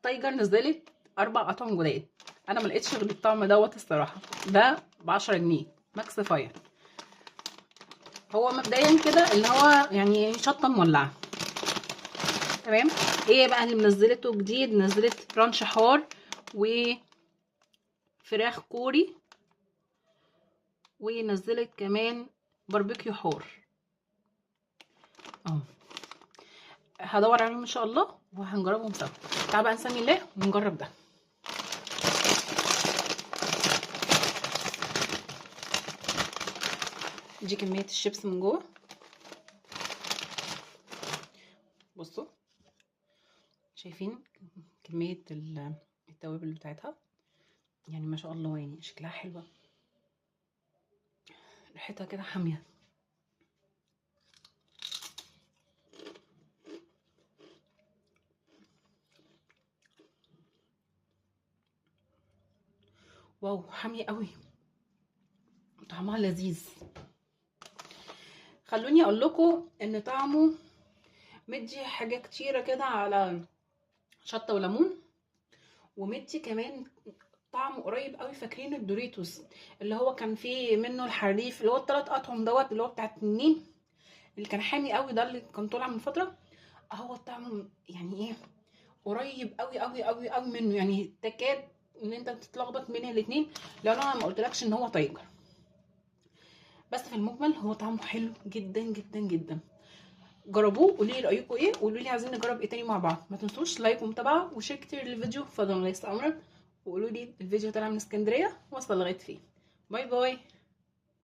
تايجر نزلت 4 اطعم جداد، انا ما لقيتش غير الطعم دوت الصراحه، ده ب10 جنيه ماكس فاير. هو مبدئيا كده اللي هو يعني شطه مولعه تمام. ايه بقى اللي منزلته جديد؟ نزلت رانش حار وفراخ كوري، ونزلت كمان باربيكيو حار اهو. هدور عليهم ان شاء الله وهنجربهم سوا. تعال بقى نسمي الله ونجرب ده. دي كميه الشيبس من جوه، بصوا شايفين كميه التوابل بتاعتها، يعني ما شاء الله، يعني شكلها حلوه، ريحتها كده حاميه. واو حاميه قوي، طعمها لذيذ. خلوني اقول لكم ان طعمه مدي حاجه كتيره كده على شطه وليمون، ومدي كمان طعمه قريب قوي. فاكرين الدوريتوس اللي هو كان فيه منه الحريف اللي هو ال3 اطعم دوت، اللي هو بتاع التنين اللي كان حامي قوي ده، اللي كان طالع من فتره؟ هو طعمه يعني ايه، قريب قوي قوي قوي قوي منه، يعني تكاد ان انت تتلخبط بين الاتنين لو انا ما قلتلكش ان هو تايجر. بس في المجمل هو طعمه حلو جدا جدا جدا. جربوه قولوا لي رايكم ايه، وقولوا لي عايزين نجرب ايه تاني مع بعض. ما تنسوش لايك ومتابعه وشير كتير للفيديو، فضلا ليس امرا. وقولوا لي الفيديو طالع من اسكندريه وصل لغايه فين. باي باي.